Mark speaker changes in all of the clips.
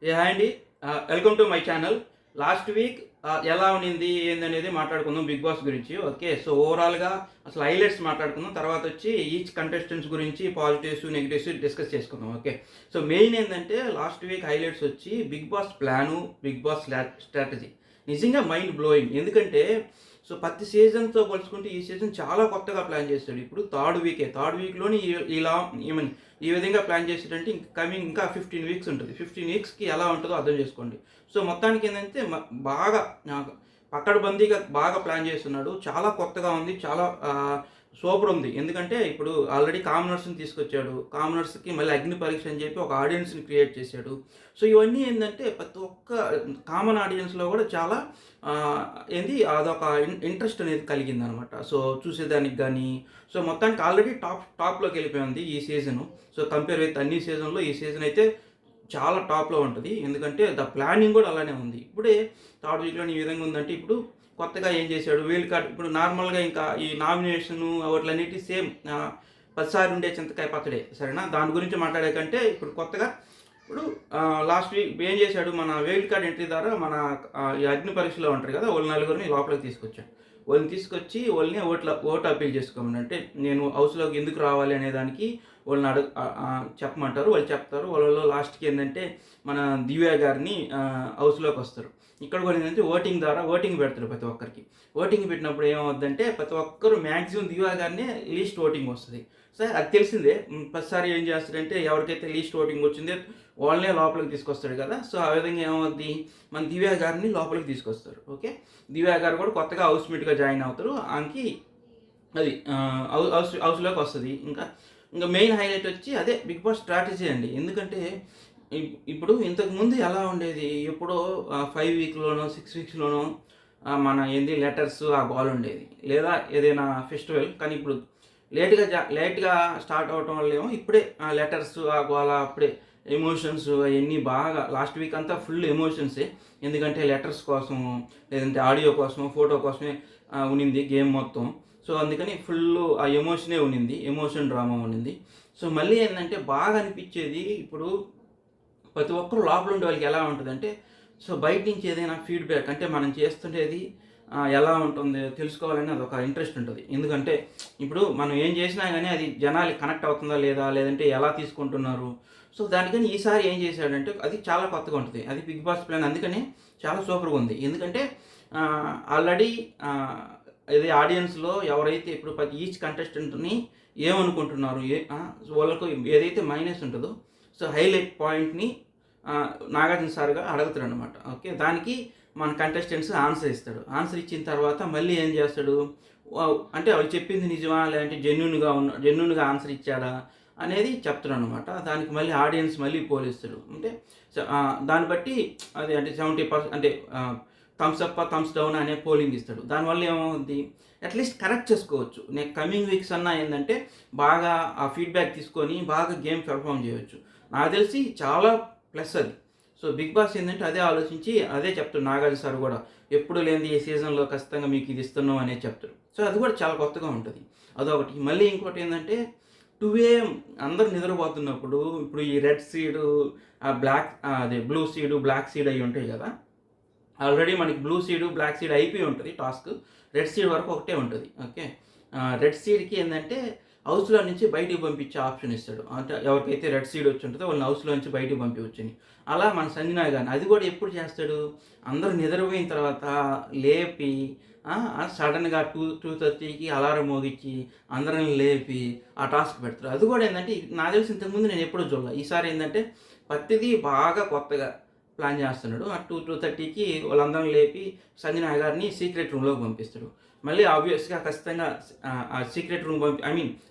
Speaker 1: Hi అండి. Welcome to my channel. Last week ఎలా ఉన్నింది ఏందనేది మాట్లాడుకుందాం బిగ్ బాస్ గురించి. ఓకే. సో ఓవరాల్‌గా అసలు హైలైట్స్ మాట్లాడుకుందాం. తర్వాతొచ్చి ఈచ్ కంటెస్టెంట్స్ గురించి పాజిటివ్స్, నెగెటివ్స్ డిస్కస్ చేసుకుందాం. ఓకే. సో మెయిన్ ఏందంటే లాస్ట్ వీక్ హైలైట్స్ వచ్చి Bigg Boss plan, Bigg Boss strategy. నిజంగా మైండ్ బ్లోయింగ్. ఎందుకంటే సో ప్రతి సీజన్‌తో పోల్చుకుంటే ఈ సీజన్ చాలా కొత్తగా ప్లాన్ చేసాడు. ఇప్పుడు థర్డ్ వీక్‌లోని ఇలా ఐ మీన్ ఈ విధంగా ప్లాన్ చేసాడంటే ఇంకా 15 వీక్స్ ఉంటుంది. 15 వీక్స్‌కి ఎలా ఉంటదో అర్థం చేసుకోండి. సో మొత్తానికి ఏందంటే బాగా పకడ్బందీగా బాగా ప్లాన్ చేస్తున్నాడు. చాలా కొత్తగా ఉంది. చాలా సూపర్ ఉంది. ఎందుకంటే ఇప్పుడు ఆల్రెడీ కామనర్స్‌ని తీసుకొచ్చాడు. కామనర్స్‌కి మళ్ళీ అగ్ని పరీక్ష అని చెప్పి ఒక ఆడియన్స్‌ని క్రియేట్ చేశాడు. సో ఇవన్నీ ఏందంటే ప్రతి ఒక్క కామన్ ఆడియన్స్‌లో కూడా చాలా అదొక ఇంట్రెస్ట్ అనేది కలిగిందనమాట. సో చూసేదానికి గానీ, సో మొత్తానికి ఆల్రెడీ టాప్‌లోకి వెళ్ళిపోయింది ఈ సీజను. సో కంపేర్ విత్ అన్ని సీజన్‌లో ఈ సీజన్ అయితే చాలా టాప్‌లో ఉంటది. ఎందుకంటే ప్లానింగ్ కూడా అలానే ఉంది. ఇప్పుడే థర్డ్ వీక్‌లోనే ఈ విధంగా ఉందంటే ఇప్పుడు కొత్తగా ఏం చేశాడు వైల్డ్ కార్డ్ ఇప్పుడు నార్మల్‌గా ఇంకా ఈ నామినేషను వాటిలన్నిటి సేమ్ 10 సార్లు ఉండే చింతకాయ పచ్చడే సరేనా? దాని గురించి మాట్లాడే కంటే ఇప్పుడు కొత్తగా ఇప్పుడు లాస్ట్ వీక్ ఏం చేశాడు మన వైల్డ్ కార్డ్ ఎంట్రీ ద్వారా మన ఈ అగ్ని పరీక్షలో ఉంటారు కదా! వాళ్ళ నలుగురిని లోపలికి తీసుకొచ్చాడు. వాళ్ళని తీసుకొచ్చి వాళ్ళని ఓటు అప్పీల్ చేసుకోమని. అంటే నేను హౌస్‌లోకి ఎందుకు రావాలి అనే దానికి వాళ్ళని చెప్పమంటారు. వాళ్ళు చెప్తారు. వాళ్ళలో లాస్ట్‌కి ఏందంటే మన దివ్య గారిని హౌస్‌లోకి వస్తారు. ఇక్కడ కూడా ఏంటంటే ఓటింగ్ పెడతారు ప్రతి ఒక్కరికి. ఓటింగ్ పెట్టినప్పుడు ఏమవుద్దంటే ప్రతి ఒక్కరు మాక్సిమం దివ్య గారినే లీస్ట్ ఓటింగ్ వస్తది. సో అది తెలిసిందే. ప్రతిసారి ఏం చేస్తాడంటే ఎవరికైతే లీస్ట్ ఓటింగ్ వచ్చిందో వాళ్ళనే లోపలికి తీసుకొస్తాడు కదా! సో ఆ విధంగా ఏమవుద్ది మన దివ్య గారిని లోపలికి తీసుకొస్తారు. ఓకే. దివ్య గారు కూడా కొత్తగా హౌస్‌మేట్‌గా జాయిన్ అవుతారు. ఆమెకి అది హౌస్‌లోకి వస్తది. ఇంకా మెయిన్ హైలైట్ వచ్చి అదే బిగ్ బాస్ స్ట్రాటజీ అండి. ఎందుకంటే ఇప్పుడు ఇంతకుముందు ఎలా ఉండేది ఎప్పుడో 5 వీక్‌లోనో, 6 వీక్స్‌లోనో మన లెటర్స్ ఆ గోల ఉండేది. లేదా ఏదైనా ఫెస్టివల్ కానీ ఇప్పుడు లేట్‌గా స్టార్ట్ అవ్వటం వల్లేమో ఇప్పుడే ఆ లెటర్స్ ఆ గోల అప్పుడే ఎమోషన్స్ అయన్నీ బాగా లాస్ట్ వీక్ అంతా ఫుల్ ఎమోషన్సే. ఎందుకంటే లెటర్స్ కోసము, లేదంటే ఆడియో కోసమో, ఫోటో కోసమే ఉన్నింది గేమ్ మొత్తం. సో అందుకని ఫుల్లు ఆ ఎమోషనే ఉన్నింది. ఎమోషన్ డ్రామా ఉన్నింది. సో మళ్ళీ ఏందంటే బాగా అనిపిచ్చేది ఇప్పుడు ప్రతి ఒక్కరు లోపల ఉండే వాళ్ళకి ఎలా ఉంటదంటే, సో బయట నుంచి ఏదైనా ఫీడ్‌బ్యాక్ అంటే మనం చేస్తుండేది ఎలా ఉంటుంది తెలుసుకోవాలని అదొక ఇంట్రెస్ట్ ఉంటది. ఎందుకంటే ఇప్పుడు మనం ఏం చేసినా గానీ అది జనాలకి కనెక్ట్ అవుతుందా లేదా? లేదంటే ఎలా తీసుకుంటున్నారు? సో దానికని ఈసారి ఏం చేశాడంటే అది చాలా కొత్తగా ఉంటది. అది బిగ్ బాస్ ప్లాన్ అందుకనే చాలా సూపర్‌గా ఉంది. ఎందుకంటే ఆల్రెడీ ఇది ఆడియన్స్‌లో ఎవరైతే ఇప్పుడు ఈచ్ కంటెస్టెంట్‌ని ఏమనుకుంటున్నారు? వాళ్ళకు ఏదైతే మైనస్ ఉంటదో సో హైలైట్ పాయింట్‌ని నాగార్జున సార్‌గా అడుగుతాడనమాట. ఓకే. దానికి మన కంటెస్టెంట్స్ ఆన్సర్ ఇస్తాడు. ఆన్సర్ ఇచ్చిన తర్వాత మళ్ళీ ఏం చేస్తాడు? అంటే వాళ్ళు చెప్పింది నిజమా? లేదంటే జెన్యూన్‌గా ఆన్సర్ ఇచ్చాడా? అనేది చెప్తాడనమాట. దానికి మళ్ళీ ఆడియన్స్ మళ్ళీ పోలిస్తాడు. అంటే దాన్ని బట్టి అది అంటే 70% అంటే థమ్స్ అప్పా, థమ్స్ డౌన్ అనే పోలింగ్ ఇస్తాడు. దానివల్ల ఏమవుద్ది? అట్‌లీస్ట్ కరెక్ట్ చేసుకోవచ్చు. కమింగ్ వీక్స్ అన్నా ఏందంటే బాగా ఆ ఫీడ్‌బ్యాక్ తీసుకొని బాగా గేమ్ పెర్ఫార్మ్ చేయొచ్చు. నాకు తెలిసి చాలా ప్లస్ అది. సో, బిగ్ బాస్ ఏందంటే అదే ఆలోచించి అదే చెప్తాడు నాగార్జున సార్ గూడా. ఎప్పుడు లేనిది ఈ సీజన్‌లో ఖచ్చితంగా మీకు ఇది ఇస్తున్నాం అనేది చెప్తాడు. సో, అది కూడా చాలా కొత్తగా ఉంటది. అదొకటి. మళ్ళీ ఇంకోటేందంటే 2 ఏఎం అందరూ నిద్రపోతున్నప్పుడు ఇప్పుడు ఈ రెడ్ సీడు, అదే బ్లూ సీడు, బ్లాక్ సీడ్ అయ్యి ఉంటాయి గదా! ఆల్రెడీ మనకి బ్లూ సీడు, బ్లాక్ సీడ్ అయిపోయి ఉంటది టాస్క్. రెడ్ సీడ్ వరకు ఒకటే ఉంటది. ఓకే. రెడ్ సీడ్‌కి ఏందంటే హౌస్‌లో నుంచి బయటికి పంపించే ఆప్షన్ ఇస్తాడు. అంటే ఎవరికైతే రెడ్ సీడ్ వచ్చి ఉంటదో వాళ్ళని హౌస్‌లో నుంచి బయటికి పంపించొచ్చని. అలా మన సంజనా గారిని అది కూడా ఎప్పుడు చేస్తాడు? అందరూ నిద్రపోయిన తర్వాత లేపి సడెన్‌గా 2:30కి అలారం మోగిచ్చి అందరిని లేపి ఆ టాస్క్ పెడతాడు. అది కూడా ఏందంటే నాకు తెలిసి ఇంతకుముందు నేను ఎప్పుడూ చూడలే. ఈసారి ఏందంటే ప్రతిదీ బాగా కొత్తగా ప్లాన్ చేస్తున్నాడు. 2:30కి వాళ్ళందరిని లేపి సంజన గారిని సీక్రెట్ రూమ్‌లోకి పంపిస్తాడు. మళ్ళీ ఆబ్వియస్‌గా ఖచ్చితంగా ఆ సీక్రెట్ రూమ్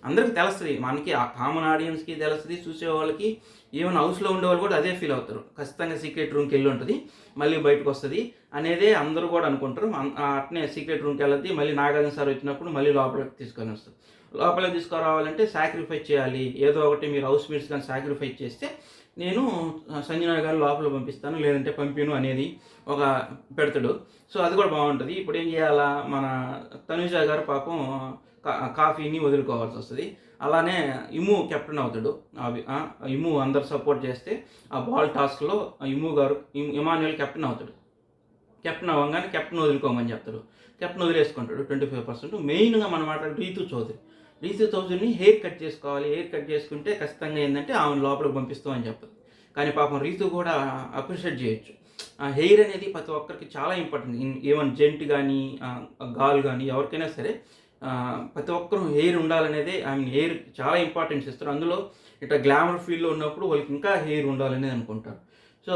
Speaker 1: అందరికి తెలుస్తది. మనకి ఆ కామన్ ఆడియన్స్‌కి తెలుస్తది. చూసేవాళ్ళకి ఈవెన్ హౌస్‌లో ఉండేవాళ్ళు కూడా అదే ఫీల్ అవుతారు. ఖచ్చితంగా సీక్రెట్ రూమ్‌కెళ్ళి ఉంటది. మళ్ళీ బయటకొస్తది అనేదే అందరూ కూడా అనుకుంటారు. అట్నే సీక్రెట్ రూమ్‌కెళ్ళద్ది. మళ్ళీ నాగార్జున సార్ వచ్చినప్పుడు మళ్ళీ లోపలికి తీసుకొని వస్తారు. లోపలికి తీసుకురావాలంటే సాక్రిఫైస్ చేయాలి. ఏదో ఒకటి మీరు హౌస్‌మేట్స్ గాని సాక్రిఫైస్ చేస్తే నేను సంజన గారిని లోపలికి పంపిస్తాను. లేదంటే పంపియను అనేది ఒక పెడతాడు. సో, అది కూడా బావుంటది. ఇప్పుడేం జేయాలా మన తనూజ గారు పాపం కాఫీని వదులుకోవాల్సి వస్తుంది. అలానే ఇమ్ము కెప్టెన్ అవుతాడు. ఇమ్ము అందరు సపోర్ట్ చేస్తే ఆ బాల్ టాస్క్లో ఇమాన్యుయల్ కెప్టెన్ అవుతాడు. కెప్టెన్ అవ్వగానే కెప్టెన్ వదులుకోమని చెప్తాడు. కెప్టెన్ వదిలేసుకుంటాడు 25%. మెయిన్గా మనం మాట్లాడే రీతు చౌదరిని హెయిర్ కట్ చేసుకోవాలి. హెయిర్ కట్ చేసుకుంటే ఖచ్చితంగా ఏంటంటే ఆమెను లోపలికి పంపిస్తామని చెప్తుంది. కానీ పాపం రీతు కూడా అప్రిషియేట్ చేయొచ్చు. హెయిర్ అనేది ప్రతి ఒక్కరికి చాలా ఇంపార్టెంట్. ఈవెన్ జెంట్ కానీ గాల్ కానీ ఎవరికైనా సరే ప్రతి ఒక్కరూ హెయిర్ ఉండాలనేది హెయిర్ చాలా ఇంపార్టెన్స్ ఇస్తారు. అందులో ఇట్లా గ్లామర్ ఫీల్డ్లో ఉన్నప్పుడు వాళ్ళకి ఇంకా హెయిర్ ఉండాలనేది అనుకుంటారు. సో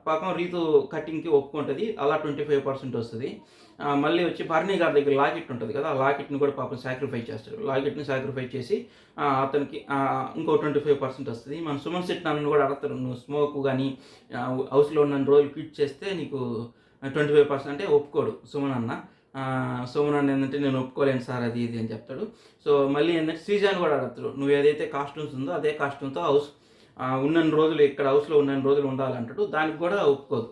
Speaker 1: పాపం రీతు కటింగ్కి ఒప్పుకుంటుంది. అలా 25% వస్తుంది. మళ్ళీ వచ్చి భరణి గారి దగ్గర లాకెట్ ఉంటుంది కదా, ఆ లాకెట్ని కూడా పాపం సాక్రిఫై చేస్తాడు. లాకెట్ని సాక్రిఫై చేసి అతనికి ఇంకో 25% వస్తుంది. మన సుమన్ శెట్టి నన్ను కూడా అడుగుతారు, నువ్వు స్మోక్ కానీ హౌస్లో ఉన్న రోజులు క్విట్ చేస్తే నీకు 25% అంటే ఒప్పుకోడు సుమన్ అన్న. సుమన్ అన్న ఏంటంటే నేను ఒప్పుకోలేను సార్ అది ఇది అని చెప్తాడు. సో మళ్ళీ ఏంటంటే శ్రీజాని కూడా అడుగుతాడు, నువ్వు ఏదైతే కాస్ట్యూమ్స్ ఉందో అదే కాస్ట్యూమ్తో ఉన్నన్ని రోజులు ఇక్కడ హౌస్లో ఉన్నన్ని రోజులు ఉండాలంటాడు. దానికి కూడా ఒప్పుకోదు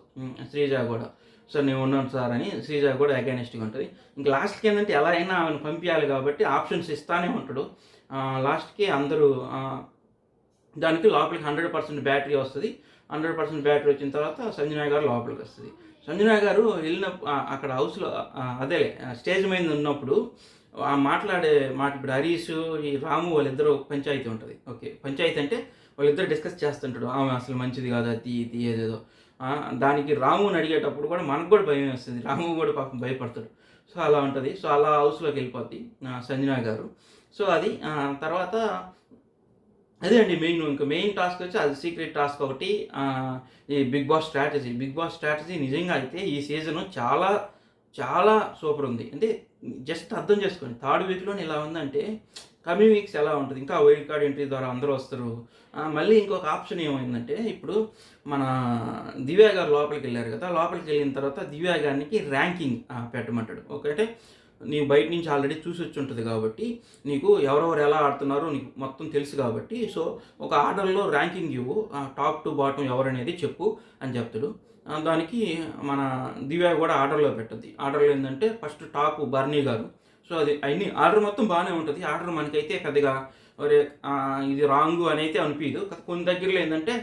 Speaker 1: శ్రీజ కూడా. సో నేను ఉన్నాను సార్ అని శ్రీజ కూడా అగైనెస్ట్గా ఉంటుంది. ఇంకా లాస్ట్కి ఏంటంటే ఎలా అయినా ఆమెను పంపించాలి కాబట్టి ఆప్షన్స్ ఇస్తానే ఉంటాడు. లాస్ట్కి అందరూ దానికి లోపలికి 100% బ్యాటరీ వస్తుంది. 100% బ్యాటరీ వచ్చిన తర్వాత సంజన గారు లోపలికి వస్తుంది. సంజన గారు అక్కడ హౌస్లో అదే స్టేజ్ మీద ఉన్నప్పుడు మాట్లాడే మాట, ఇప్పుడు హరీష్ ఈ రాము వాళ్ళిద్దరూ పంచాయతీ ఉంటుంది. ఓకే, పంచాయతీ అంటే వాళ్ళిద్దరు డిస్కస్ చేస్తుంటాడు, ఆమె అసలు మంచిది కాదు అది ఇది ఏదేదో. దానికి రాముని అడిగేటప్పుడు కూడా మనకు కూడా భయం వేస్తుంది. రాము కూడా పాపం భయపడతాడు. సో అలా ఉంటుంది. సో అలా హౌస్లోకి వెళ్ళిపోద్ది సంజన గారు. సో అది తర్వాత అదే అండి మెయిన్ టాస్క్ వచ్చి అది సీక్రెట్ టాస్క్ ఒకటి. ఈ బిగ్ బాస్ స్ట్రాటజీ నిజంగా అయితే ఈ సీజను చాలా చాలా సూపర్ ఉంది. అంటే జస్ట్ అర్థం చేసుకోండి, థర్డ్ వీక్లోనే ఇలా ఉందంటే కమింగ్ వీక్స్ ఎలా ఉంటుంది. ఇంకా వైల్డ్ కార్డ్ ఎంట్రీ ద్వారా అందరూ వస్తారు. మళ్ళీ ఇంకొక ఆప్షన్ ఏమైందంటే, ఇప్పుడు మన దివ్య గారు లోపలికి వెళ్ళారు కదా, లోపలికి వెళ్ళిన తర్వాత దివ్య గారికి ర్యాంకింగ్ పెట్టమంటాడు. ఓకే, నీవు బయట నుంచి ఆల్రెడీ చూసి వచ్చి ఉంటుంది కాబట్టి నీకు ఎవరెవరు ఎలా ఆడుతున్నారో నీకు మొత్తం తెలుసు కాబట్టి, సో ఒక ఆర్డర్లో ర్యాంకింగ్ ఇవ్వు, టాప్ టు బాటం ఎవరనేది చెప్పు అని చెప్తాడు. దానికి మన దివ్య కూడా ఆర్డర్లో పెట్టద్ది. ఆర్డర్లో ఏంటంటే first top Bharani garu. So అది ఆర్డర్ మొత్తం బాగానే ఉంటుంది. ఆర్డర్ మనకైతే పెద్దగా ఇది రాంగు అని అయితే అనిపించదు. కొన్ని దగ్గరలో ఏంటంటే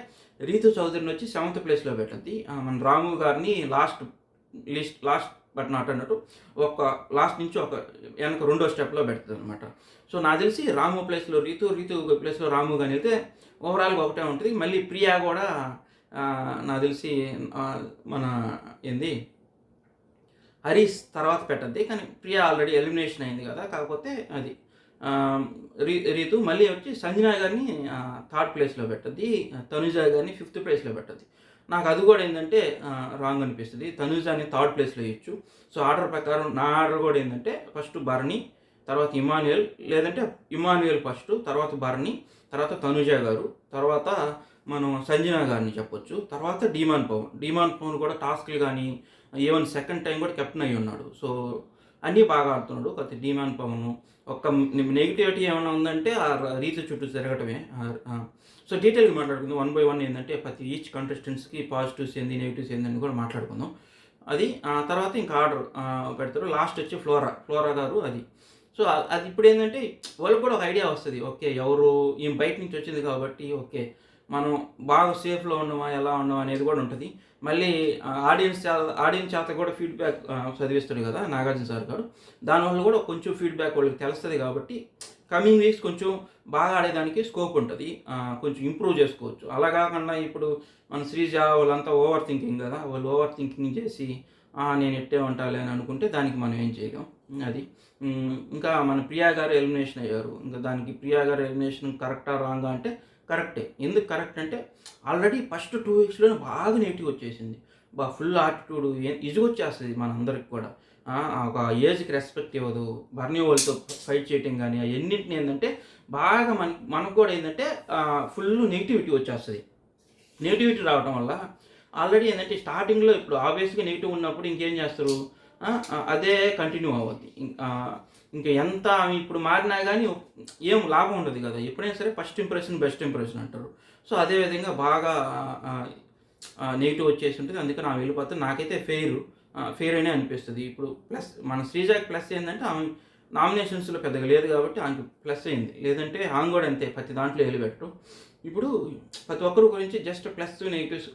Speaker 1: రీతు చౌదరిని వచ్చి 7th ప్లేస్లో పెట్టద్ది. మన రాము గారిని లాస్ట్ బట్ నాట్ అన్నట్టు ఒక లాస్ట్ నుంచి ఒక వెనక 2వ స్టెప్లో పెడుతుంది అనమాట. సో నాకు తెలిసి రాము ప్లేస్లో రీతు ప్లేస్లో రాము కానీ వెళ్తే ఓవరాల్గా ఒకటే ఉంటుంది. మళ్ళీ ప్రియా కూడా నాకు తెలిసి మన హరీష్ తర్వాత పెట్టద్ది. కానీ ప్రియా ఆల్రెడీ ఎలిమినేషన్ అయింది కదా, కాకపోతే అది రీతు మళ్ళీ వచ్చి సంజన గారిని 3rd ప్లేస్లో పెట్టద్ది. తనుజ గారిని 5th ప్లేస్లో పెట్టద్ది. నాకు అది కూడా ఏంటంటే రాంగ్ అనిపిస్తుంది. తనుజాని 3rd ప్లేస్లో ఇచ్చు. సో ఆర్డర్ ప్రకారం నా ఆర్డర్ కూడా ఏంటంటే ఫస్ట్ భరణి, తర్వాత ఇమాన్యుయల్, లేదంటే ఇమాన్యుయల్ ఫస్ట్, తర్వాత భరణి, తర్వాత తనుజ గారు, తర్వాత మనం సంజన గారిని చెప్పొచ్చు, తర్వాత డీమాన్ పవన్ కూడా టాస్క్లు కానీ ఈవెన్ సెకండ్ టైం కూడా కెప్టెన్ అయ్యి ఉన్నాడు. సో అన్నీ బాగా ఆడుతున్నాడు. కొద్ది డీమాన్ పవన్ ఒక్క నెగిటివిటీ ఏమైనా ఉందంటే ఆ రీతి చుట్టూ తిరగటమే. సో డీటెయిల్గా మాట్లాడుకుందాం 1 by 1. ఏంటంటే ప్రతి ఈచ్ కంటెస్టెంట్స్కి పాజిటివ్స్ ఏంది నెగిటివ్స్ ఏందని కూడా మాట్లాడుకుందాం. అది తర్వాత ఇంకా ఆర్డర్ పెడతారు. లాస్ట్ వచ్చి ఫ్లోరా గారు. అది సో అది ఇప్పుడు ఏంటంటే వాళ్ళకి కూడా ఒక ఐడియా వస్తుంది. ఓకే, ఎవరు ఈమె బయట నుంచి వచ్చింది కాబట్టి ఓకే మనం బాగా సేఫ్లో ఉన్నామా ఎలా ఉన్నామా అనేది కూడా ఉంటుంది. మళ్ళీ ఆడియన్స్ చేత కూడా ఫీడ్బ్యాక్ చదివిస్తాడు కదా నాగార్జున సార్ గారు. దానివల్ల కూడా కొంచెం ఫీడ్బ్యాక్ వాళ్ళకి తెలుస్తుంది కాబట్టి కమింగ్ వీక్స్ కొంచెం బాగా ఆడేదానికి స్కోప్ ఉంటుంది, కొంచెం ఇంప్రూవ్ చేసుకోవచ్చు. అలా కాకుండా ఇప్పుడు మన శ్రీజ వాళ్ళంతా ఓవర్ థింకింగ్ కదా, వాళ్ళు ఓవర్ థింకింగ్ చేసి నేను ఎట్టే ఉంటాలి అని అనుకుంటే దానికి మనం ఏం చేయలేం. అది ఇంకా మన ప్రియా గారు ఎలిమినేషన్ అయ్యారు. ఇంకా దానికి ప్రియా గారు ఎలిమినేషన్ కరెక్టా రాంగా అంటే కరెక్టే. ఎందుకు కరెక్ట్ అంటే ఆల్రెడీ ఫస్ట్ 2 వీక్స్లోనే బాగా నెగిటివ్ వచ్చేసింది. ఫుల్ యాటిట్యూడ్ ఇసుగొచ్చేస్తుంది మనందరికి కూడా. ఒక ఏజ్కి రెస్పెక్ట్ ఇవ్వదు. బర్నీ వాళ్ళతో ఫైట్ చేయటం కానీ అవన్నింటినీ ఏంటంటే బాగా మనకు కూడా ఏంటంటే ఫుల్ నెగిటివిటీ వచ్చేస్తుంది. నెగిటివిటీ రావడం వల్ల ఆల్రెడీ ఏంటంటే స్టార్టింగ్లో ఇప్పుడు ఆబ్వియస్గా నెగిటివ్ ఉన్నప్పుడు ఇంకేం చేస్తారు, అదే కంటిన్యూ అవ్వద్ది. ఇంకా ఎంత ఇప్పుడు మారినా కానీ ఏం లాభం ఉండదు కదా. ఎప్పుడైనా సరే ఫస్ట్ ఇంప్రెషన్ బెస్ట్ ఇంప్రెషన్ అంటారు. సో అదేవిధంగా బాగా నెగిటివ్ వచ్చేసి ఉంటుంది. అందుకే నా వెళ్ళిపోతే నాకైతే ఫెయిర్ అనే అనిపిస్తుంది. ఇప్పుడు ప్లస్ మన శ్రీజాకి ప్లస్ ఏంటంటే ఆమె నామినేషన్స్లో పెద్దగా లేదు కాబట్టి ఆమెకి ప్లస్ అయింది. లేదంటే ఆమె కూడా అంతే, ప్రతి దాంట్లో ఏలు పెట్టరు. ఇప్పుడు ప్రతి ఒక్కరి గురించి జస్ట్ ప్లస్ నెగిటివ్స్,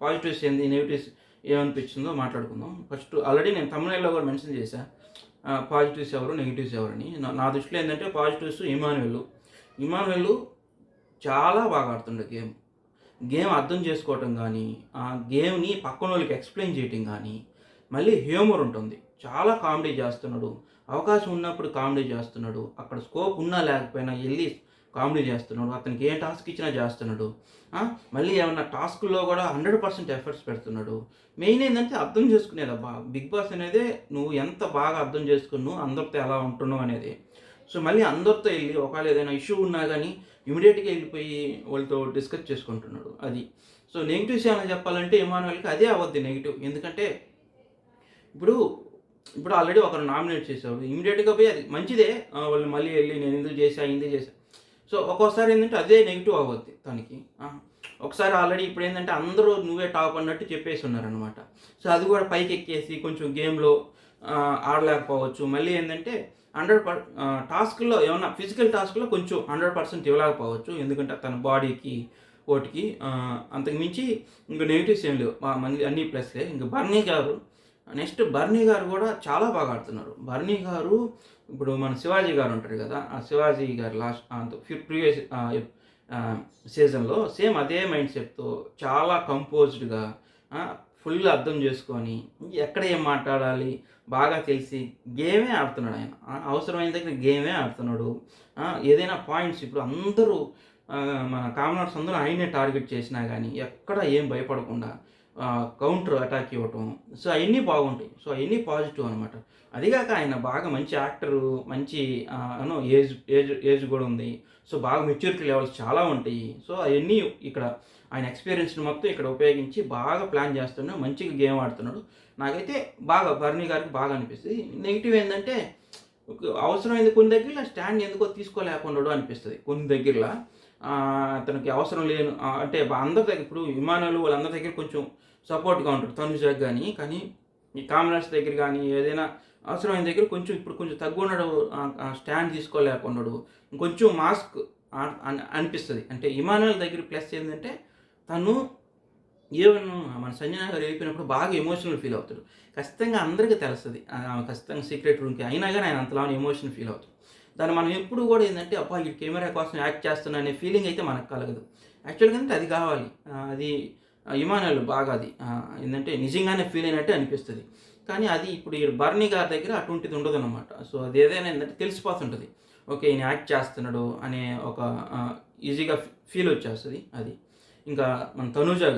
Speaker 1: పాజిటివ్స్ ఏంది, నెగిటివ్స్ ఏమనిపించిందో మాట్లాడుకుందాం. ఫస్ట్ ఆల్రెడీ నేను తమిళనాడులో కూడా మెన్షన్ చేశాను పాజిటివ్స్ ఎవరు, నెగిటివ్స్ ఎవరని. నా దృష్టిలో ఏంటంటే పాజిటివ్స్ ఇమానుయల్ చాలా బాగా ఆడుతుండే గేమ్ అర్థం చేసుకోవటం కానీ, ఆ గేమ్ని పక్కన వాళ్ళకి ఎక్స్ప్లెయిన్ చేయటం కానీ, మళ్ళీ హ్యూమర్ ఉంటుంది. చాలా కామెడీ చేస్తున్నాడు, అవకాశం ఉన్నప్పుడు కామెడీ చేస్తున్నాడు, అక్కడ స్కోప్ ఉన్నా లేకపోయినా వెళ్ళి కామెడీ చేస్తున్నాడు, అతనికి ఏ టాస్క్ ఇచ్చినా చేస్తున్నాడు. మళ్ళీ ఏమన్నా టాస్క్లో కూడా 100% ఎఫర్ట్స్ పెడుతున్నాడు. మెయిన్ ఏంటంటే అర్థం చేసుకునేదబ్బా బిగ్ బాస్ అనేది, నువ్వు ఎంత బాగా అర్థం చేసుకున్నావు అందరితో ఎలా ఉంటున్నావు అనేది. సో మళ్ళీ అందరితో వెళ్ళి ఒకవేళ ఏదైనా ఇష్యూ ఉన్నా కానీ ఇమీడియట్గా వెళ్ళిపోయి వాళ్ళతో డిస్కస్ చేసుకుంటున్నాడు. అది సో నెగిటివ్స్ ఏమైనా చెప్పాలంటే ఇమానుయల్కి అదే అవద్ది నెగిటివ్. ఎందుకంటే ఇప్పుడు ఆల్రెడీ ఒకరు నామినేట్ చేశారు, ఇమీడియట్గా పోయి అది మంచిదే, వాళ్ళు మళ్ళీ వెళ్ళి నేను ఎందుకు చేశా. సో ఒక్కోసారి ఏంటంటే అదే నెగిటివ్ అవ్వద్ది తనకి. ఒకసారి ఆల్రెడీ ఇప్పుడు ఏంటంటే అందరూ నువ్వే టాప్ అన్నట్టు చెప్పేసి ఉన్నారనమాట. సో అది కూడా పైకి ఎక్కేసి కొంచెం గేమ్లో ఆడలేకపోవచ్చు. మళ్ళీ ఏంటంటే 100 టాస్క్లో ఏమన్నా ఫిజికల్ టాస్క్లో కొంచెం 100% ఇవ్వలేకపోవచ్చు. ఎందుకంటే తన బాడీకి ఓటికి అంతకుమించి ఇంకా నెగిటివ్స్ ఏం లేవు, మళ్ళీ అన్నీ ప్లస్లే. ఇంకా బర్నీ గారు కూడా చాలా బాగా ఆడుతున్నారు. బర్నీ గారు ఇప్పుడు మన శివాజీ గారు ఉంటారు కదా, ఆ శివాజీ గారు ప్రీవియస్ సీజన్లో సేమ్ అదే మైండ్ సెట్తో చాలా కంపోజ్డ్గా ఫుల్ అర్థం చేసుకొని ఎక్కడ ఏం మాట్లాడాలి బాగా తెలిసి గేమే ఆడుతున్నాడు ఆయన. అవసరమైన దగ్గర గేమే ఆడుతున్నాడు. ఏదైనా పాయింట్స్ ఇప్పుడు అందరూ మన కామనర్స్ అందరూ ఆయనే టార్గెట్ చేసినా కానీ ఎక్కడ ఏం భయపడకుండా కౌంటర్ అటాక్ ఇవ్వటం. సో అవన్నీ బాగుంటాయి. సో అవన్నీ పాజిటివ్ అనమాట. అదిగాక ఆయన బాగా మంచి యాక్టరు, మంచి ఏజ్ కూడా ఉంది. సో బాగా మెచ్యూరిటీ లెవెల్స్ చాలా ఉంటాయి. సో అవన్నీ ఇక్కడ ఆయన ఎక్స్పీరియన్స్ని మొత్తం ఇక్కడ ఉపయోగించి బాగా ప్లాన్ చేస్తున్నాడు, మంచిగా గేమ్ ఆడుతున్నాడు. నాకైతే బాగా బర్నీ గారికి బాగా అనిపిస్తుంది. నెగిటివ్ ఏంటంటే అవసరమైంది కొన్ని దగ్గరలో స్టాండ్ ఎందుకో తీసుకోలేకున్నాడు అనిపిస్తుంది. కొన్ని దగ్గరలో అతనికి అవసరం లేను అంటే అందరి దగ్గర ఇప్పుడు విమానాలు వాళ్ళందరి దగ్గర కొంచెం సపోర్ట్గా ఉంటాడు తనుజాకి కానీ ఈ కామనర్స్ దగ్గర కానీ ఏదైనా అవసరమైన దగ్గర కొంచెం తగ్గున్నాడు, స్టాండ్ తీసుకోలేకున్నాడు, కొంచెం మాస్క్ అనిపిస్తుంది. అంటే ఇమానుయల్ దగ్గర ప్లస్ ఏంటంటే తను ఈవెన్ మన సంజన గారు వెళ్ళిపోయినప్పుడు బాగా ఎమోషనల్ ఫీల్ అవుతాడు. ఖచ్చితంగా అందరికీ తెలుస్తుంది, ఖచ్చితంగా సీక్రెట్ రూమ్కి అయినా కానీ ఆయన అంతలా ఎమోషనల్ ఫీల్ అవుతాడు. దాన్ని మనం ఎప్పుడు కూడా ఏంటంటే అబ్బా ఈ కెమెరా కోసం యాక్ట్ చేస్తున్నా అనే ఫీలింగ్ అయితే మనకు కలగదు. యాక్చువల్గా అంటే అది కావాలి, అది ఇమానుయల్ బాగా అది ఏంటంటే నిజంగానే ఫీల్ అయినట్టే అనిపిస్తుంది. కానీ అది ఇప్పుడు ఈ బర్నీ గారి దగ్గర అటువంటిది ఉండదు అనమాట. సో అది ఏదైనా ఏంటంటే తెలిసిపోతుంటుంది, ఓకే ఈయన యాక్ట్ చేస్తున్నాడు అనే ఒక ఈజీగా ఫీల్ వచ్చేస్తుంది. అది ఇంకా మన తనుజా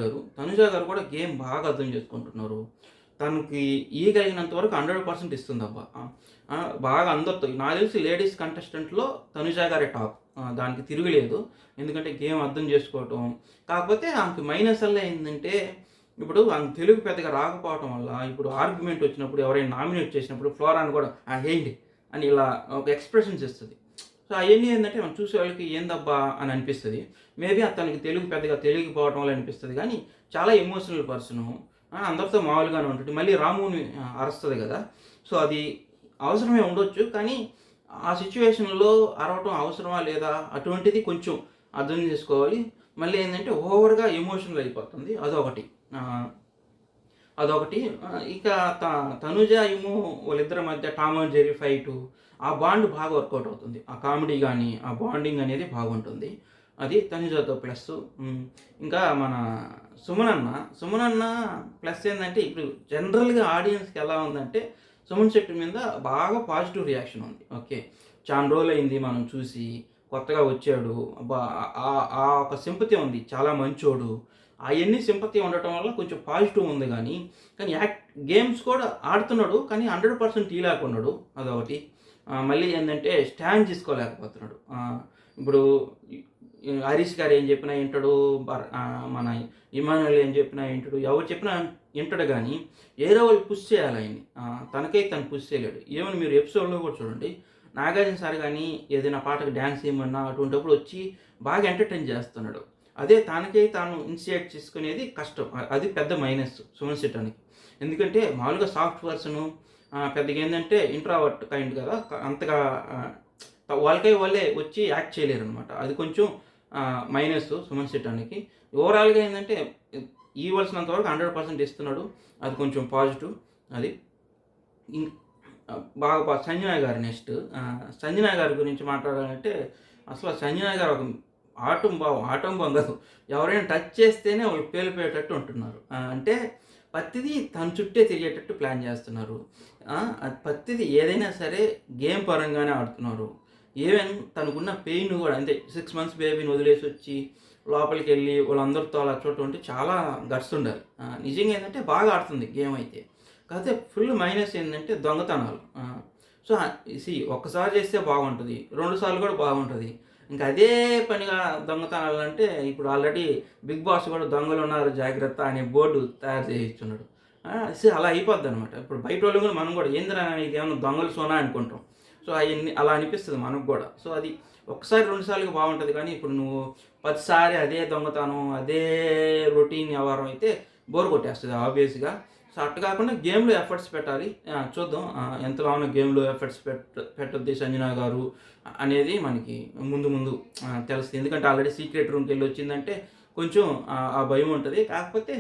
Speaker 1: గారు కూడా గేమ్ బాగా అర్థం చేసుకుంటున్నారు. తనకి ఇవ్వగలిగినంత వరకు 100% ఇస్తుంది అబ్బా. బాగా అందరితో నాకు తెలిసి లేడీస్ కంటెస్టెంట్లో తనుజా గారే టాప్, దానికి తిరుగులేదు. ఎందుకంటే గేమ్ అర్థం చేసుకోవటం. కాకపోతే ఆమెకి మైనస్ వల్ల ఏంటంటే ఇప్పుడు ఆమె తెలుగు పెద్దగా రాకపోవటం వల్ల ఇప్పుడు ఆర్గ్యుమెంట్ వచ్చినప్పుడు ఎవరైనా నామినేట్ చేసినప్పుడు ఫ్లోరాని కూడా వేయండి అని ఇలా ఒక ఎక్స్ప్రెషన్స్ ఇస్తుంది. సో అవన్నీ ఏంటంటే మనం చూసే వాళ్ళకి ఏందబ్బా అని అనిపిస్తుంది. మేబీ అతనికి తెలుగు పెద్దగా తెలియకపోవడం వల్ల అనిపిస్తుంది. కానీ చాలా ఎమోషనల్ పర్సను, అందరితో మామూలుగానే ఉంటుంది. మళ్ళీ రాముని అరుస్తుంది కదా, సో అది అవసరమే ఉండొచ్చు. కానీ ఆ సిచ్యువేషన్లో అరవటం అవసరమా లేదా అటువంటిది కొంచెం అర్థం చేసుకోవాలి. మళ్ళీ ఏంటంటే ఓవర్గా ఎమోషనల్ అయిపోతుంది, అదొకటి. ఇక తనుజ వాళ్ళిద్దరి మధ్య టామ్ అండ్ జెర్రీ ఫైటు, ఆ బాండ్ బాగా వర్కౌట్ అవుతుంది. ఆ కామెడీ కానీ ఆ బాండింగ్ అనేది బాగుంటుంది. అది తనుజతో ప్లస్. ఇంకా మన సుమనన్న ప్లస్ ఏంటంటే ఇప్పుడు జనరల్గా ఆడియన్స్కి ఎలా ఉందంటే సుమన్ శెట్టి మీద బాగా పాజిటివ్ రియాక్షన్ ఉంది. ఓకే చాలా రోజులు అయింది మనం చూసి, కొత్తగా వచ్చాడు, ఆ ఒక సింపతి ఉంది, చాలా మంచోడు, అవన్నీ సింపతి ఉండటం వల్ల కొంచెం పాజిటివ్ ఉంది. కానీ గేమ్స్ కూడా ఆడుతున్నాడు, కానీ 100% తీయలేకున్నాడు, అదొకటి. మళ్ళీ ఏంటంటే స్టాండ్ తీసుకోలేకపోతున్నాడు. ఇప్పుడు హరీష్ గారు ఏం చెప్పినా వింటాడు, మన ఇమానుయల్ ఏం చెప్పినా వింటాడు, ఎవరు చెప్పినా వింటాడు. కానీ ఏదో వాళ్ళు పుష్ చేయాలి ఆయన్ని, తనకైతే తను పుష్ చేయలేడు. ఈవెన్ మీరు ఎపిసోడ్లో కూడా చూడండి, నాగార్జున సార్ కానీ ఏదైనా పాటకు డ్యాన్స్ చేయమన్నా అటువంటిప్పుడు వచ్చి బాగా ఎంటర్టైన్ చేస్తున్నాడు. అదే తనకై తాను ఇనిషియేట్ చేసుకునేది కష్టం. అది పెద్ద మైనస్ సుమన్ శెట్టికి. ఎందుకంటే మామూలుగా సాఫ్ట్ పర్సను, పెద్దగా ఏంటంటే ఇంట్రావర్ట్ కైండ్ కదా, అంతగా వాళ్ళకై వాళ్ళే వచ్చి యాక్ట్ చేయలేరనమాట. అది కొంచెం మైనస్ సుమన్ శెట్టానికి. ఓవరాల్‌గా ఏంటంటే ఇవ్వాల్సినంత వరకు 100% ఇస్తున్నాడు. అది కొంచెం పాజిటివ్ అది. ఇం బాగా సంజన గారు నెక్స్ట్. సంజన గారి గురించి మాట్లాడాలంటే అసలు సంజన గారు ఒక ఆటం బాంబ్ కాదు. ఎవరైనా టచ్ చేస్తేనే వాళ్ళు పేలిపోయేటట్టు ఉంటున్నారు. అంటే ప్రతిదీ తన చుట్టే తిరిగేటట్టు ప్లాన్ చేస్తున్నారు. అది ప్రతిదీ ఏదైనా సరే గేమ్ పరంగానే ఆడుతున్నారు. ఈవెన్ తనకున్న పెయిన్ కూడా అంతే. 6 మంత్స్ బేబీని వదిలేసొచ్చి లోపలికెళ్ళి వాళ్ళందరితో అలా చూడటం అంటే చాలా గట్స్ ఉండాలి. నిజంగా ఏంటంటే బాగా ఆడుతుంది గేమ్ అయితే. కాకపోతే ఫుల్ మైనస్ ఏంటంటే దొంగతనాలు. సో, ఒక్కసారి చేస్తే బాగుంటది. 2 సార్లు కూడా బాగుంటది. ఇంకా అదే పనిగా దొంగతనాలంటే ఇప్పుడు ఆల్రెడీ 'బిగ్ బాస్' కూడా దొంగలున్నారు జాగ్రత్త అనే బోర్డు తయారు చేయిస్తున్నాడు. అలా అయిపోద్దనమాట. ఇప్పుడు బయటోళ్ళు కూడా మనం కూడా ఏందిరా ఇదేమన్నా దొంగల సోనా అనుకుంటాం. సో, అయన్నీ అలా అనిపిస్తది మనకు గూడా. సో, అది ఒక్కసారి 2 సార్లుగా బాగుంటది కానీ ఇప్పుడు నువ్వు ప్రతిసారి అదే దొంగతనం, అదే రొటీన్ వ్యవహారం అయితే బోర్ కొట్టేస్తది ఆబ్వియస్‌గా. సో, అట్ట కాకుండా గేమ్‌లో ఎఫర్ట్స్ పెట్టాలి. చూద్దాం ఎంతలోనో గేమ్‌లో ఎఫర్ట్స్ పెట్టొద్ది సంజన గారు అనేది మనకి ముందు ముందు తెలుస్తది. ఎందుకంటే ఆల్రెడీ సీక్రెట్ రూమ్‌కెళ్ళి వచ్చిందంటే కొంచెం ఆ భయం ఉంటది. కాకపోతే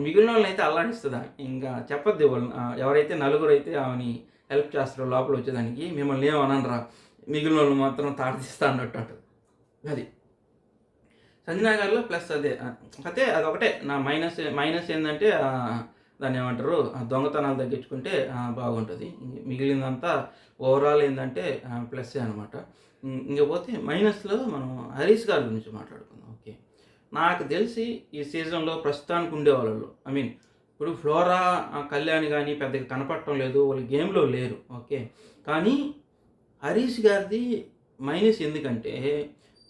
Speaker 1: మిగిలినోళ్ళనైతే అల్లాడిస్తది ఆమె. ఇంకా చెప్పొద్దు వాళ్ళు ఎవరైతే నలుగురైతే ఆమెని హెల్ప్ చేస్తారో లోపల వచ్చేదానికి, మిమ్మల్ని ఏమి అననురా మిగిలినోళ్ళు మాత్రం తాట తీస్తా అన్నట్టు అంటది. అది. సంజన గారిలో ప్లస్ అదే. కాకపోతే అదొకటే నా మైనస్ ఏందంటే దాన్నేమంటారు దొంగతనాలు తగ్గించుకుంటే బాగుంటది. మిగిలిందంతా ఓవరాల్ ఏందంటే ప్లస్సే అనమాట. ఇంకపోతే మైనస్‌లో మనం హరీష్ గారి గురించి మాట్లాడుకుందాం. ఓకే. నాకు తెలిసి ఈ సీజన్‌లో ప్రస్తుతానికి ఉండే వాళ్ళలో ఇప్పుడు ఫ్లోరా, కళ్యాణ్ గాని పెద్దగా కనపడటం లేదు. వాళ్ళు గేమ్‌లో లేరు. ఓకే. కానీ హరీష్ గారిది మైనస్ ఎందుకంటే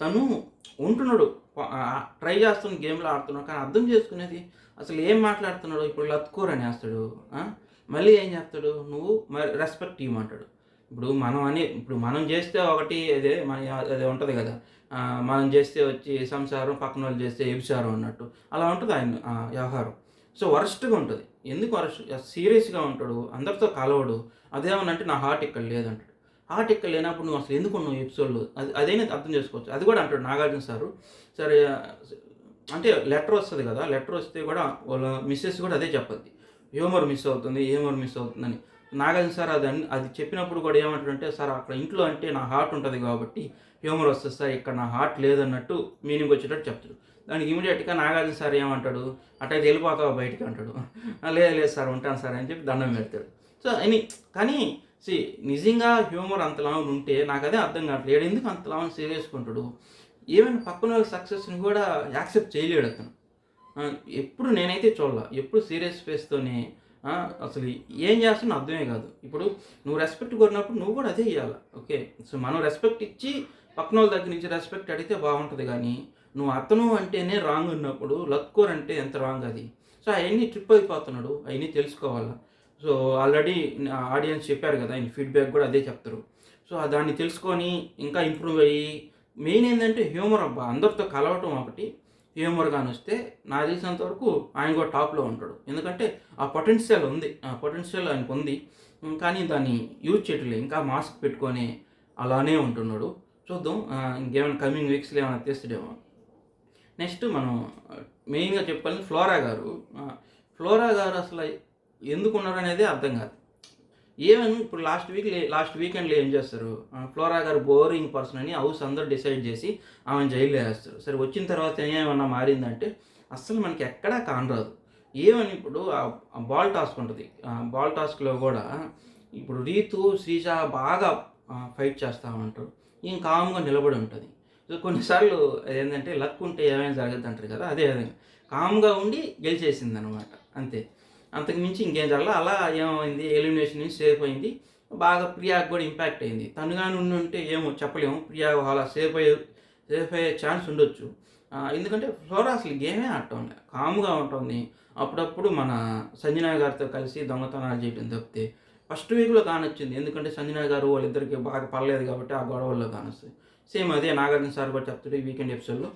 Speaker 1: తను ఉంటున్నాడు. ట్రై చేస్తున్న గేమ్‌లో ఆడుతున్నాడు. కానీ అర్థం చేసుకునేది అసలు ఏం మాట్లాడుతున్నాడో ఇప్పుడు లత్కోర్ అనేస్తాడు. మళ్ళీ ఏం చెప్తాడు నువ్వు మరి రెస్పెక్ట్ ఇవ్వమంటాడు. ఇప్పుడు మనం చేస్తే ఒకటి అదే ఉంటది కదా! మనం చేస్తే వచ్చి సంసారం, పక్కనోళ్ళు చేస్తే వ్యభిచారం అన్నట్టు. అలా ఉంటది ఆయన వ్యవహారం. సో, వరస్ట్‌గా ఉంటది. ఎందుకు వరస్ట్ సీరియస్‌గా ఉంటాడు. అందరితో కలవడు. అదేమనంటే నా హార్ట్ ఇక్కడ లేదంటాడు. హార్ట్ ఇక్కడ లేనప్పుడు నువ్వు అసలు ఎందుకున్నావు ఎపిసోడ్‌లో? అదైనా అర్థం చేసుకోవచ్చు. అది కూడా అంటాడు నాగార్జున సారు. సరే అంటే లెటర్ వస్తది కదా! లెటర్ వస్తే కూడా వాళ్ళ మిసెస్ కూడా అదే చెప్పద్ది. హ్యూమర్ మిస్ అవుతుందని. నాగార్జున సార్ అది చెప్పినప్పుడు కూడా ఏమంటాడంటే, సార్ అక్కడ ఇంట్లో అంటే నా హార్ట్ ఉంటది కాబట్టి హ్యూమర్ వస్తది సార్. ఇక్కడ నా హార్ట్ లేదన్నట్టు మీనింగ్ వచ్చేటట్టు చెప్తాడు. దానికి ఇమ్మీడియేట్‌గా నాగార్జున సార్ ఏమంటాడు, అట్టయితే వెళ్ళిపోతావా బయటికి అంటాడు. లేదు సార్ ఉంటాను సార్ అని చెప్పి దండం పెడతాడు. సో, కానీ నిజంగా హ్యూమర్ అంతలా ఉంటే నాకదే అర్థం కావట్లేదు. ఎందుకు అంతలా సీరియస్‌గా ఉంటాడు? ఈవెన్ పక్కనోళ్ళ సక్సెస్‌ని కూడా యాక్సెప్ట్ చేయలేడు అతను. ఎప్పుడు నేనైతే చూడలా. ఎప్పుడు సీరియస్ ఫేస్‌తోనే అసలు ఏం చేస్తున్నాడో అర్థమే కాదు. ఇప్పుడు నువ్వు రెస్పెక్ట్ కోరినప్పుడు నువ్వు కూడా అదే ఇయ్యాల. ఓకే. సో, మనం రెస్పెక్ట్ ఇచ్చి పక్కనోళ్ళ దగ్గర నుంచి రెస్పెక్ట్ అడిగితే బాగుంటది గానీ, నువ్వు అతను అంటేనే రాంగ్ ఉన్నప్పుడు లత్కోర్ అంటే ఎంత రాంగ్ అది. సో, అయన్నీ ట్రిప్ అయిపోతున్నాడు. అయన్నీ తెలుసుకోవాలా. సో, ఆల్రెడీ ఆడియన్స్ చెప్పారు కదా! ఆయన ఫీడ్‌బ్యాక్ కూడా అదే చెప్తారు. సో, దాన్ని తెలుసుకొని ఇంకా ఇంప్రూవ్ అయ్యి మెయిన్ ఏందంటే హ్యూమర్ అబ్బా! అందరితో కలవటం ఒకటి. హ్యూమర్ గానొస్తే నాకు తెలిసినంత వరకు ఆయన కూడా టాప్‌లో ఉంటాడు. ఎందుకంటే ఆ పొటెన్షియల్ ఉంది. ఆ పొటెన్షియల్ ఆయనకుంది. కానీ దాన్ని యూజ్ చేయట్లేదు. ఇంకా మాస్క్ పెట్టుకొని అలానే ఉంటున్నాడు. చూద్దాం ఇంకేమైనా కమింగ్ వీక్స్‌లో ఏమైనా తెస్తాడేమో. నెక్స్ట్ మనం మెయిన్‌గా చెప్పుకోవాలంటే ఫ్లోరా గారు అసలు ఎందుకున్నారనేదే అర్థం కాదు. ఈవెన్ ఇప్పుడు లాస్ట్ వీకెండ్‌లో ఏం చేస్తారు, ఫ్లోరా గారు బోరింగ్ పర్సన్ అని హౌస్ అందరూ డిసైడ్ చేసి ఆమెను జైల్‌లో ఏస్తారు. సరే వచ్చిన తర్వాత ఏమన్నా మారిందంటే అస్సలు మనకి ఎక్కడా కానరాదు. ఈవెన్ ఇప్పుడు బాల్ టాస్క్ ఉంటది. బాల్ టాస్క్‌లో కూడా ఇప్పుడు రీతు, శ్రీజ బాగా ఫైట్ చేస్తా ఉంటారు. ఈమె కామ్‌గా నిలబడి ఉంటది. సో, కొన్నిసార్లు ఏందంటే లక్ ఉంటే ఏమైనా జరగద్దంటారు కదా! అదే విధంగా కామ్‌గా ఉండి గెలిచేసిందనమాట అంతే. అంతకు మించి ఇంకేం జరగల. అలా ఏమైంది ఎలిమినేషన్ నుంచి సేఫ్ అయింది. బాగా ప్రియాకి కూడా ఇంపాక్ట్ అయింది. తను గాని ఉండుంటే ఏమో చెప్పలేము. ప్రియా అలా సేఫ్ అయ్యే ఛాన్స్ ఉండొచ్చు. ఎందుకంటే ఫ్లోరా అసలు గేమే ఆడటం లే. కామ్‌గా ఉంటుంది. అప్పుడప్పుడు మన సంజన గారితో కలిసి దొంగతనాలు చేయటం తప్పితే ఫస్ట్ వీక్‌లో కానొచ్చింది. ఎందుకంటే సంజన గారు వాళ్ళిద్దరికి బాగా పడలేదు కాబట్టి ఆ గొడవల్లో కానొస్తది. సేమ్ అదే నాగార్జున సార్ కూడా చెప్తాడు ఈ వీకెండ్ ఎపిసోడ్‌లో.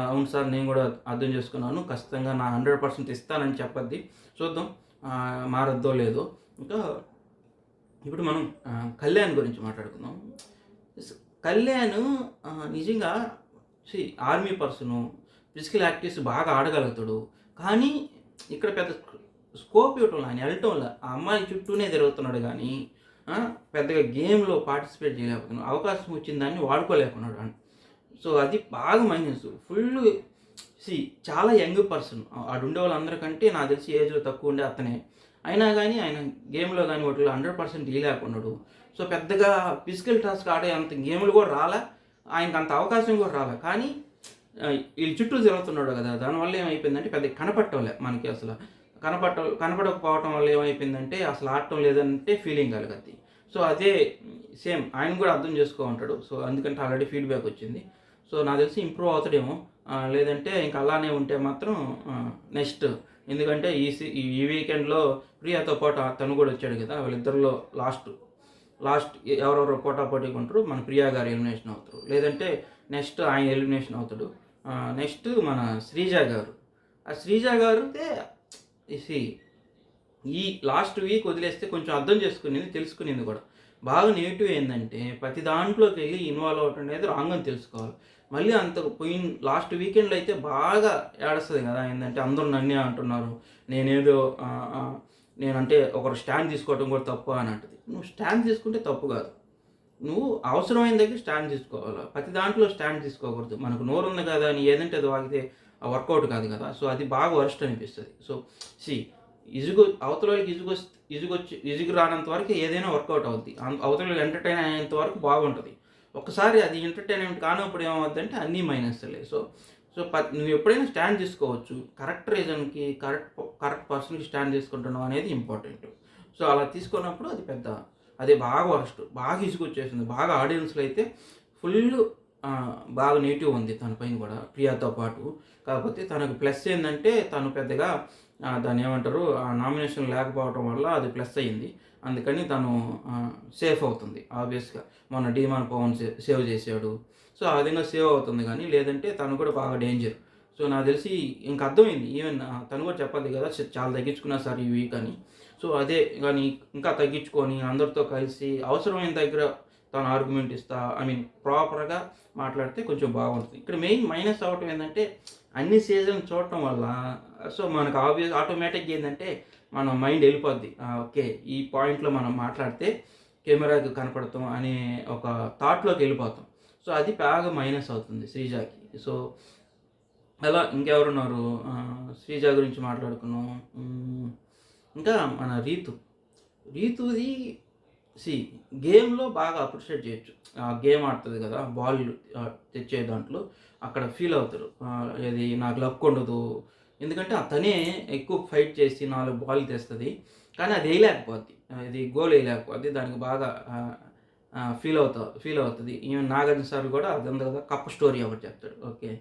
Speaker 1: అవును సార్ నేను కూడా అర్థం చేసుకున్నాను. ఖచ్చితంగా నా 100% ఇస్తానని చెప్పద్ది. చూద్దాం మారద్దో లేదో. ఇంకా ఇప్పుడు మనం కళ్యాణ్ గురించి మాట్లాడుకుందాం. స్ కళ్యాణ్ నిజంగా ఆర్మీ పర్సను, ఫిజికల్ యాక్టివిటీస్ బాగా ఆడగలుగుతాడు. కానీ ఇక్కడ పెద్ద స్కోప్ ఇవ్వటంలా, ఆయన ఎళ్ళటంలా. ఆ అమ్మాయిల చుట్టూనే తిరుగుతున్నాడు గానీ, పెద్దగా గేమ్‌లో పార్టిసిపేట్ చేయలేకపోతున్నాడు. అవకాశం వచ్చిన దాన్ని వాడుకోలేకున్నాడు. సో, అది బాగా మైనస్. ఫుల్లు సీ చాలా యంగ్ పర్సన్. ఆడుండే వాళ్ళందరికంటే నాకు తెలిసి ఏజ్‌లో తక్కువుండే అతనే. అయినా గానీ ఆయన గేమ్‌లో గానీ వాటిలో 100% ఇయలేకున్నాడు. సో, పెద్దగా ఫిజికల్ టాస్క్ ఆడే అంత గేములు గూడా రాలా. ఆయనకంత అవకాశం గూడా రాలా. కానీ ఈళ్ళ చుట్టూ తిరుగుతున్నాడు గదా! దానివల్ల ఏమైపోయిందంటే పెద్దగా కనపడటంలే మనకి అసల. కనపడకపోవటం వల్ల ఏమైపోయిందంటే అసలు ఆడటం లేదంటే ఫీలింగ్ కలగద్ది. సో, అదే సేమ్ ఆయన గూడా అర్థం చేసుకో ఉంటాడు. సో, అందుకంటే ఆల్రెడీ ఫీడ్‌బ్యాక్ వచ్చింది. సో, నాకు తెలిసి ఇంప్రూవ్ అవుతాడేమో. లేదంటే ఇంక అలానే ఉంటే మాత్రం నెక్స్ట్ ఎందుకంటే ఈ వీకెండ్‌లో ప్రియాతో పాటు తను గూడా వచ్చాడు గదా! వీళ్ళిద్దరిలో లాస్ట్ లాస్ట్ ఎవరెవరు పోటాపోటీగా ఉంటారో మన ప్రియా గారు ఎలిమినేషన్ అవుతారు. లేదంటే నెక్స్ట్ ఆయన ఎలిమినేషన్ అవుతాడు. నెక్స్ట్ మన శ్రీజ గారు. ఆ శ్రీజ గారితే సీ ఈ లాస్ట్ వీక్ వదిలేస్తే కొంచెం అర్థం చేసుకునింది, తెలుసుకునింది కూడా. బాగా నెగెటివ్ ఏందంటే ప్రతి దాంట్లోకెళ్ళి ఇన్వాల్వ్ అవ్వటం అనేది రాంగ్ అని తెలుసుకోవాలి. మళ్ళీ అంత పోయిన లాస్ట్ వీకెండ్‌లో అయితే బాగా ఏడుస్తది కదా! ఏందంటే అందరూ నన్నే అంటున్నారు. నేనేదో నేనంటే ఒకరు స్టాండ్ తీసుకోవటం కూడా తప్పు అని అంటది. నువ్వు స్టాండ్ తీసుకుంటే తప్పు కాదు. నువ్వు అవసరమైన దగ్గర స్టాండ్ తీసుకోవాలా. ప్రతి దాంట్లో స్టాండ్ తీసుకోకూడదు. మనకు నోరుంది కదా అని ఏదంటే అది వాగితే వర్కౌట్ కాదు కదా! సో, అది బాగా వరస్ట్ అనిపిస్తది. సో, సీ అవతలోళ్ళకి ఇసుగు రానంత వరకు ఏదైనా వర్కౌట్ అవుద్ది. అవతలోళ్ళు ఎంటర్‌టైన్ అయ్యేంత వరకు బాగుంటది. ఒక్కసారి అది ఎంటర్‌టైన్‌మెంట్ కానప్పుడు ఏమవుద్దంటే అన్నీ మైనస్‌లే. సో, సో, నువ్వు ఎప్పుడైనా స్టాండ్ తీసుకోవచ్చు. కరెక్ట్ రీజన్‌కి, కరెక్ట్ పర్సన్‌కి స్టాండ్ తీసుకుంటున్నావు అనేది ఇంపార్టెంట్. సో, అలా తీసుకున్నప్పుడు అది బాగా వరస్ట్. బాగా ఇసుగొచ్చేసింది. బాగా ఆడియన్స్‌లో అయితే ఫుల్లు బాగా నెగెటివ్ ఉంది తన పైన కూడా ప్రియాతో పాటు. కాకపోతే తనకు ప్లస్ ఏందంటే తను పెద్దగా దాన్నేమంటారు నామినేషన్ లేకపోవటం వల్ల అది ప్లస్ అయింది. అందుకని తను సేఫ్ అవుతుంది ఆబ్వియస్‌గా. మొన్న డీమాన్ పవన్ సేవ్ చేసాడు. సో, ఆ విధంగా సేవ్ అవుతుంది గానీ, లేదంటే తను కూడా బాగా డేంజర్. సో, నాకు తెలిసి ఇంక అర్థమైంది. ఈవెన్ తను కూడా చెప్పద్ది కదా! చాలా తగ్గించుకున్నా సార్ ఈ వీక్ అని. సో, అదే గాని ఇంకా తగ్గించుకొని అందరితో కలిసి అవసరమైన దగ్గర తను ఆర్గ్యుమెంట్ ఇస్తా ప్రాపర్‌గా మాట్లాడితే కొంచెం బాగుంటది. ఇక్కడ మెయిన్ మైనస్ అవ్వటం ఏందంటే అన్ని సీజన్ చూడటం వల్ల సో, మనకు ఆటోమేటిక్‌గా ఏందంటే మన మైండ్ ఎళ్ళిపోద్ది. ఓకే. ఈ పాయింట్‌లో మనం మాట్లాడితే కెమెరాకి కనపడతాం అనే ఒక థాట్‌లోకి ఎళ్ళిపోతాం. సో, అది బాగా మైనస్ అవుతుంది శ్రీజాకి. సో, అలా ఇంకెవరున్నారు? శ్రీజ గురించి మాట్లాడుకున్నాం. ఇంకా మన రీతు. రీతుది సీ గేమ్‌లో బాగా అప్రిషియేట్ చేయొచ్చు. గేమ్ ఆడుతది కదా! బాల్ తెచ్చే దాంట్లో అక్కడ ఫీల్ అవుతారు. ఏది నాకు లక్ ఉండదు. ఎందుకంటే తనే ఎక్కువ ఫైట్ చేసి 4 బాల్లు తెస్తది. కానీ అది ఎయలేకపోద్ది. ఇది గోల్ ఎయలేకపోద్ది. దానికి బాగా ఫీల్ అవుతది. ఈవెన్ నాగార్జున సార్ కూడా అదుంది కదా! కప్ స్టోరీ ఒకటి చెప్తాడు. ఓకే.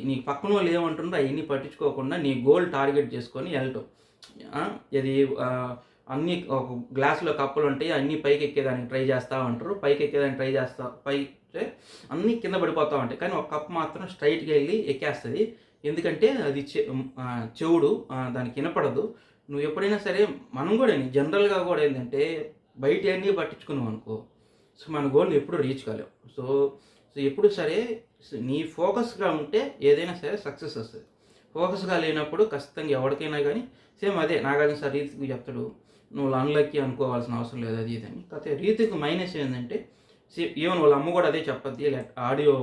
Speaker 1: నీ పక్కనోళ్ళు ఏమంటుండ్రో అయన్నీ పట్టించుకోకుండా నీ గోల్ టార్గెట్ చేసుకొని ఎళ్ళటం. ఆ! ఇది అన్నీ ఒక గ్లాస్‌లో కప్పులుంటాయి. అన్నీ పైకెక్కేదానికి ట్రై చేస్తా ఉంటారు. పైకెక్కేదానికి ట్రై చేస్తా పైకి అన్నీ కింద పడిపోతా ఉంటాయి. కానీ ఒక కప్ మాత్రం స్ట్రెయిట్‌గా ఎళ్లి ఎక్కేస్తది. ఎందుకంటే అది చెవుడు దానికి ఇనపడదు. నువ్వు ఎప్పుడైనా సరే మనం కూడా జనరల్‌గా కూడా ఏందంటే బయటియన్నీ పట్టించుకున్నామనుకో సో, మన గోల్‌ని ఎప్పుడు రీచ్ కాలేం. సో, ఎప్పుడు సరే నీ ఫోకస్‌గా ఉంటే ఏదైనా సరే సక్సెస్ వస్తది. ఫోకస్‌గా లేనప్పుడు ఖచ్చితంగా ఎవరికైనా గానీ సేమ్ అదే నాగార్జున సార్ రీతికి చెప్తాడు. నువ్వు అన్‌లక్కీ అనుకోవాల్సిన అవసరం లేదు అది ఇది అని. కాకపోతే రీతికి మైనస్ ఏందంటే ఈవెన్ వాళ్ళ అమ్మ కూడా అదే చెప్పద్ది. ఆడియో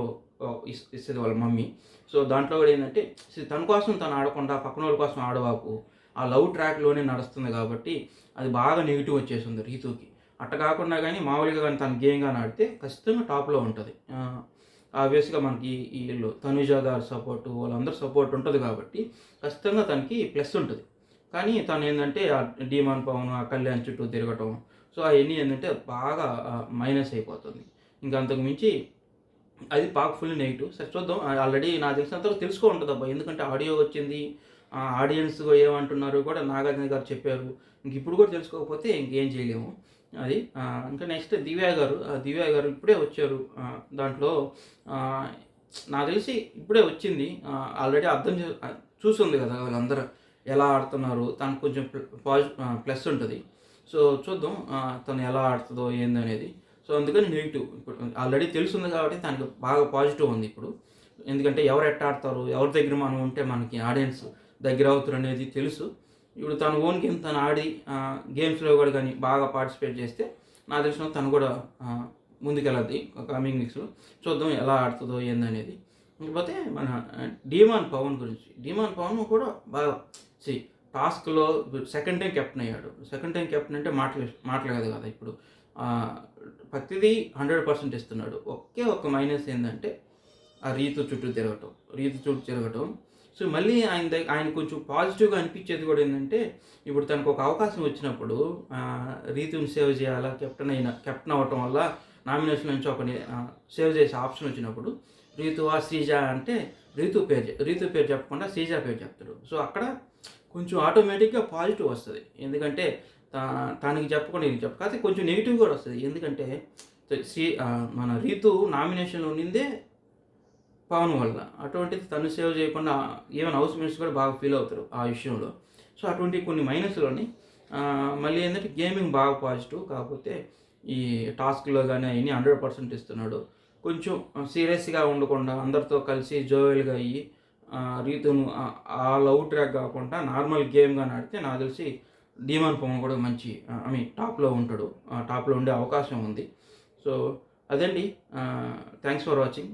Speaker 1: ఇస్తది వాళ్ళ మమ్మీ. సో, దాంట్లో కూడా ఏందంటే తన కోసం తను ఆడకుండా పక్కనోళ్ళ కోసం ఆడవాకు. ఆ లవ్ ట్రాక్‌లోనే నడుస్తుంది కాబట్టి అది బాగా నెగెటివ్ వచ్చేసింది రీతుకి. అట్ట కాకుండా గానీ మామూలుగా గానీ తను గేమ్ గాని ఆడితే ఖచ్చితంగా టాప్‌లో ఉంటది. ఆబ్వియస్‌గా మనకి ఈళ్ళు తనుజ గారి సపోర్టు వాళ్ళందరి సపోర్ట్ ఉంటది కాబట్టి ఖచ్చితంగా తనకి ప్లస్ ఉంటది. కానీ తనేందంటే డీమాన్ పవన్, ఆ కళ్యాణ్ చుట్టూ తిరగటం. సో, అయన్నీ ఏందంటే బాగా మైనస్ అయిపోతుంది. ఇంక అంతకు మించి అది బాగా ఫుల్ నెగెటివ్. సరే చూద్దాం. ఆల్రెడీ నాకు తెలిసినంత వరకు తెలుసుకో ఉంటదబ్బా. ఎందుకంటే ఆడియో వచ్చింది. ఆడియన్స్ ఏమంటున్నారు కూడా నాగార్జున గారు చెప్పారు. ఇంకిప్పుడు కూడా తెలుసుకోకపోతే ఇంకేం చేయలేము. అది. ఇంకా నెక్స్ట్ దివ్య గారు. దివ్య గారు ఇప్పుడే వచ్చారు. దాంట్లో ఆహ్, నాకు తెలిసి ఇప్పుడే వచ్చింది. ఆల్రెడీ చూసుంది కదా! వాళ్ళందరూ ఎలా ఆడుతున్నారు. తనకు కొంచెం ప్లస్ ఉంటది. సో చూద్దాం తను ఎలా ఆడుతుందో ఏందనేది. సో అందుకని నెగిటివ్ ఇప్పుడు ఆల్రెడీ తెలుస్తుంది కాబట్టి తనకు బాగా పాజిటివ్ ఉంది ఇప్పుడు. ఎందుకంటే ఎవరు ఎట్ట ఆడతారు, ఎవరి దగ్గర మనం ఉంటే మనకి ఆడియన్స్ దగ్గర అవుతారు అనేది తెలుసు. ఇప్పుడు తను ఓన్ గేమ్ తను ఆడి గేమ్స్లో కూడా కానీ బాగా పార్టిసిపేట్ చేస్తే నాకు తెలిసిన తను కూడా ముందుకెళ్ళద్ది కమింగ్ వీక్స్లో. చూద్దాం ఎలా ఆడుతుందో ఏందనేది. ఇకపోతే మన డీమాన్ పవన్ గురించి. డీమాన్ పవన్ కూడా బాగా టాస్క్లో సెకండ్ టైం కెప్టెన్ అయ్యాడు. సెకండ్ టైం కెప్టెన్ అంటే మాటలు కదా ఇప్పుడు. ప్రతిదీ 100% ఇస్తున్నాడు. ఒకే ఒక్క మైనస్ ఏంటంటే ఆ రీతు చుట్టూ తిరగటం. సో మళ్ళీ ఆయన కొంచెం పాజిటివ్గా అనిపించేది కూడా ఏంటంటే, ఇప్పుడు తనకు ఒక అవకాశం వచ్చినప్పుడు రీతుని సేవ్ చేయాలా, కెప్టెన్ అవ్వటం వల్ల నామినేషన్ నుంచి ఒకని సేవ్ చేసే ఆప్షన్ వచ్చినప్పుడు శ్రీజ అంటే రీతు పేరు చెప్పకుండా శ్రీజ పేరు చెప్తాడు. సో అక్కడ కొంచెం ఆటోమేటిక్గా పాజిటివ్ వస్తుంది. ఎందుకంటే తనకి చెప్పకుండా ఇది కాకపోతే కొంచెం నెగిటివ్ కూడా వస్తుంది. ఎందుకంటే మన రీతు నామినేషన్లో ఉన్నిందే పవన్ వల్ల. అటువంటిది తను సేవ్ చేయకుండా ఈవెన్ హౌస్ మేట్స్ కూడా బాగా ఫీల్ అవుతారు ఆ విషయంలో. సో అటువంటి కొన్ని మైనస్లోని మళ్ళీ ఏంటంటే గేమింగ్ బాగా పాజిటివ్. కాకపోతే ఈ టాస్క్లో కానీ అవన్నీ 100% ఇస్తున్నాడు. కొంచెం సీరియస్గా ఉండకుండా అందరితో కలిసి జోవెల్గా అయ్యి రీతును ఆ లవ్ ట్రాక్ కాకుండా నార్మల్ గేమ్గా ఆడితే నాకు తెలిసి డీమాన్ పవన్ కూడా మంచి టాప్లో ఉంటాడు. టాప్లో ఉండే అవకాశం ఉంది. సో అదండి. Thanks for watching.